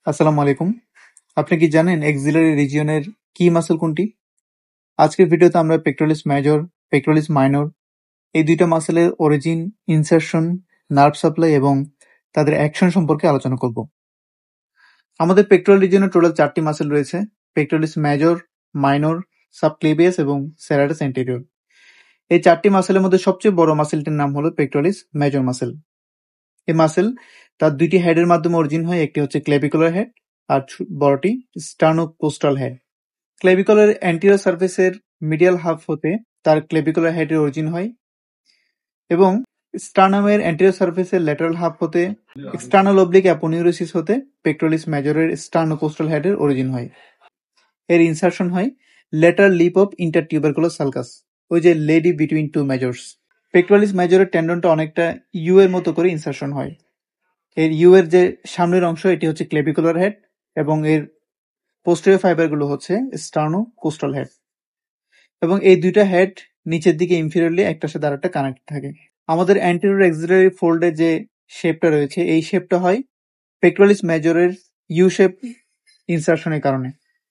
আসসালামু আলাইকুম। আপনি কি জানেন এক্সিলারি রিজিয়নের কি মাসল কোনটি? আজকের ভিডিওতে আমরা পেক্টোরালিস মেজর, পেক্টোরালিস মাইনর এই দুইটা মাসলের অরিজিন, ইনসারশন, নার্ভ সাপ্লাই এবং তাদের অ্যাকশন সম্পর্কে আলোচনা করব। আমাদের পেক্টোরাল রিজিয়নে টোটাল 4টি মাসল রয়েছে: পেক্টোরালিস মেজর, মাইনর, সাবক্লেভিয়াস এবং সেরাটাস অ্যান্টেরিয়র। এই 4টি মাসলের মধ্যে সবচেয়ে বড় মাসলটির নাম হলো পেক্টোরালিস মেজর মাসল। এই মাসল তার দুইটি হেডের মাধ্যমে অরিজিন হয়, একটি হচ্ছে ক্লেভিকুলার হেড আর বড়টি স্টার্নোকোস্টাল হেড। ক্লেভিকুলার অ্যান্টেরিয়র সারফেসের মিডিয়াল হাফ হতে তার ক্লেভিকুলার হেডের অরিজিন হয় এবং স্টার্নামের অ্যান্টেরিয়র সারফেসের ল্যাটারাল হাফ হতে এক্সটার্নাল অবলিক অ্যাপোনিউরোসিস হতে পেক্টোরালিস মেজরের স্টার্নোকোস্টাল হেডের অরিজিন হয়। এর ইনসারশন হয় lateral lip of intertubercular sulcus, ওই যে lady between two majors. Pectoralis মেজরের টেন্ডনটা অনেকটা ইউ এর মতো করে ইনসারশন হয়। এর ইউ এর যে সামনের অংশ এটি হচ্ছে ক্লেভিকুলার হেড এবং এর পোস্টেরিয়র ফাইবারগুলো হচ্ছে স্টার্নোকোস্টাল হেড, এবং এই দুইটা হেড নিচের দিকে ইনফিরিয়রলি একটার সাথে আরেকটা কানেক্ট থাকে। আমাদের অ্যান্টেরিয়র এক্সিলারি ফোল্ডের যে শেপটা রয়েছে এই শেপটা হয় পেক্টোরালিস মেজরের ইউ শেপ ইনসারশনের কারণে।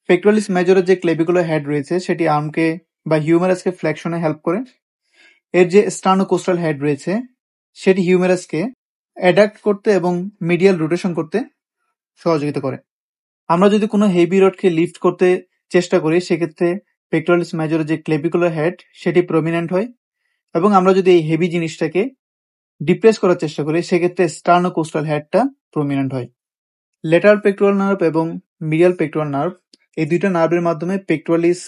পেক্টোরালিস মেজরের যে ক্লেভিকুলার হেড রয়েছে সেটি আর্মকে বা হিউমেরাসকে ফ্লেকশনে হেল্প করে। এর যে স্টার্নোকোস্টাল হেড রয়েছে সেটি হিউমেরাসকে অ্যাডাক্ট করতে এবং মিডিয়াল রোটেশন করতে সহযোগিতা করে। আমরা যদি কোনো হেভি রডকে লিফট করতে চেষ্টা করি সেক্ষেত্রে পেক্টোরালিস মেজরের যে ক্লেভিকুলার হেড সেটি প্রমিনেন্ট হয়, এবং আমরা যদি এই হেভি জিনিসটাকে ডিপ্রেস করার চেষ্টা করি সেক্ষেত্রে স্টার্নোকোস্টাল হেডটা প্রমিনেন্ট হয়। ল্যাটারাল পেক্টোরাল নার্ভ এবং মিডিয়াল পেক্টোরাল নার্ভ এই দুইটা নার্ভের মাধ্যমে পেক্টোরালিস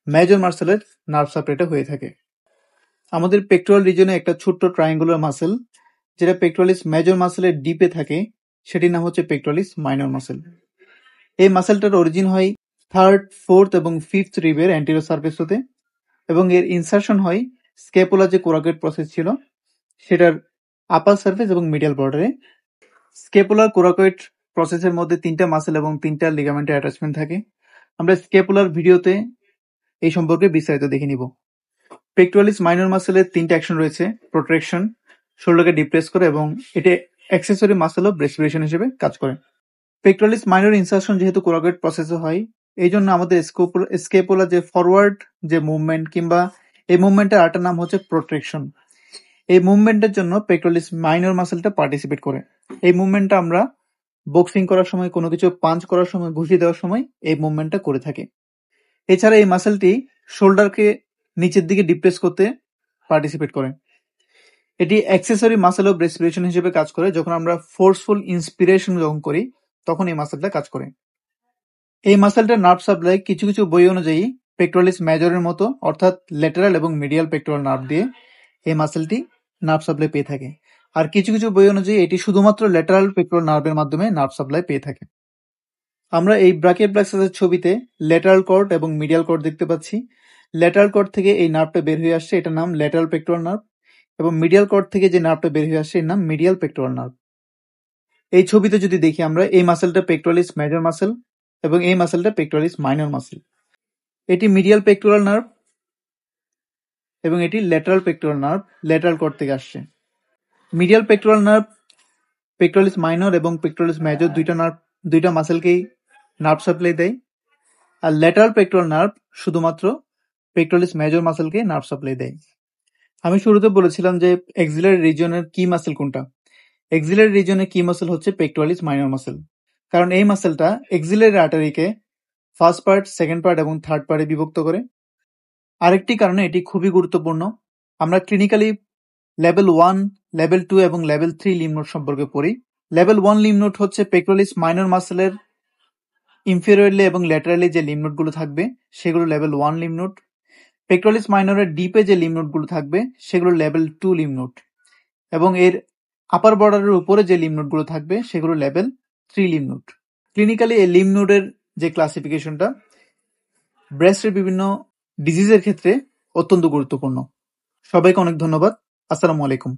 মেজর মাসলের নার্ভ সাপ্লাইটা হয়ে থাকে। আমাদের পেক্টোরাল রিজনে একটা ছোট্ট ট্রায়াঙ্গুলার মাসল যেটা পেক্টোরালিস মেজর মাসলের ডিপে থাকে সেটির নাম হচ্ছে পেক্টোরালিস মাইনর মাসল। এই মাসলটার অরিজিন হয় থার্ড, ফোর্থ এবং ফিফথ রিবের অ্যান্টেরিয়র সারফেস হতে, এবং এর ইনসারশন হয় স্ক্যাপুলার যে কোরাকয়েড প্রসেস ছিল সেটার আপার সারফেস এবং মিডিয়াল বর্ডারে। স্ক্যাপুলার কোরাকয়েড প্রসেসের মধ্যে 3টা মাসল এবং 3টা লিগামেন্টের অ্যাটাচমেন্ট থাকে। আমরা স্ক্যাপুলার ভিডিওতে এই সম্পর্কে বিস্তারিত দেখে নিব। পেক্টোরালিস মাইনর মাসলের 3টা অ্যাকশন রয়েছে: প্রোট্রেকশন, শোল্ডারকে ডিপ্রেস করে, এবং এটা অ্যাক্সেসরি মাসল অফ রেসপিরেশন হিসেবে কাজ করে। পেক্টোরালিস মাইনর ইনসারশন যেহেতু কোরাকয়েড প্রসেসে হয় এই জন্য আমাদের স্ক্যাপুলার যে ফরওয়ার্ড যে মুভমেন্ট কিংবা এই মুভমেন্টের আরেকটা নাম হচ্ছে প্রোট্রেকশন। এই মুভমেন্টের জন্য পেক্টোরালিস মাইনর মাসলটা পার্টিসিপেট করে। এই মুভমেন্টটা আমরা বক্সিং করার সময়, কোনো কিছু পাঞ্চ করার সময়, ঘুষি দেওয়ার সময় এই মুভমেন্টটা করে থাকে। এছাড়া এই মাসলটি শোল্ডারকে নিচের দিকে ডিপ্রেস করতে পার্টিসিপেট করে। এটি অ্যাক্সেসরি মাসল অফ রেসপিরেশন হিসেবে কাজ করে। যখন আমরা ফোর্সফুল ইন্সপিরেশন যখন করি তখন এই মাসলটা কাজ করে। এই মাসলটার নার্ভ সাপ্লাই কিছু কিছু বই অনুযায়ী পেক্টোরালিস মেজরের মতো, অর্থাৎ ল্যাটারাল এবং মিডিয়াল পেক্টোরাল নার্ভ দিয়ে এই মাসলটি নার্ভ সাপ্লাই পেয়ে থাকে, আর কিছু কিছু বই অনুযায়ী এটি শুধুমাত্র ল্যাটারাল পেক্টোরাল নার্ভের মাধ্যমে নার্ভ সাপ্লাই পেয়ে থাকে। আমরা এই ব্রাকিওপ্লেক্সাসের ছবিতে ল্যাটারাল কর্ড এবং মিডিয়াল কর্ড দেখতে পাচ্ছি। ল্যাটারাল কর্ড থেকে এই নার্ভটা বের হয়ে আসছে, এটার নাম ল্যাটারাল পেক্টোরাল নার্ভ, এবং মিডিয়াল কর্ড থেকে যে নার্ভটা বের হয়ে আসছে এর নাম মিডিয়াল পেক্টোরাল নার্ভ। এই ছবিতে যদি দেখি আমরা এই মাসলটা পেক্টোরালিস মেজর মাসল এবং এই মাসলটা পেক্টোরালিস মাইনর মাসল। এটি মিডিয়াল পেক্টোরাল নার্ভ এবং এটি lateral pectoral nerve, lateral cord থেকে আসছে। Medial pectoral nerve pectoralis minor এবং পেক্টোরালিস মেজর দুইটা মাসলকেই নার্ভ সাপ্লাই দেয়, আর ল্যাটারাল পেক্টোরাল নার্ভ শুধুমাত্র পেক্টোরালিস মেজর মাসলকে নার্ভ সাপ্লাই দেয়। আমি শুরুতে বলেছিলাম যে এক্সিলারি রিজিয়নের কি মাসল কোনটা। এক্সিলারি রিজিয়নের কি মাসল হচ্ছে পেক্টোরালিস মাইনর মাসল, কারণ এই মাসলটা এক্সিলারি আর্টারিকে ফার্স্ট পার্ট, সেকেন্ড পার্ট এবং থার্ড পার্টে বিভক্ত করে। আরেকটি কারণে এটি খুবই গুরুত্বপূর্ণ। আমরা ক্লিনিক্যালি লেভেল 1, লেভেল 2 এবং লেভেল 3 লিম্ব নোড সম্পর্কে পড়ি। লেভেল 1 লিম্ব নোড হচ্ছে পেক্টোরালিস মাইনর মাসলের ইনফেরিয়রলি এবং ল্যাটারালি যে লিম্ব নোডগুলো থাকবে সেগুলো লেভেল 1 লিম্ব নোড। পেক্টোরালিস মাইনরের ডিপে যে লিম্ব নোডগুলো থাকবে সেগুলো লেভেল 2 লিম্ব নোড, এবং এর আপার বর্ডারের উপরে যে লিম্ব নোডগুলো থাকবে সেগুলো লেভেল 3 লিম্ব নোড। ক্লিনিক্যালি এই লিম্ব নোডের যে ক্লাসিফিকেশনটা ব্রেস্টের বিভিন্ন ডিজিজের ক্ষেত্রে অত্যন্ত গুরুত্বপূর্ণ। সবাইকে অনেক ধন্যবাদ। আসসালামু আলাইকুম।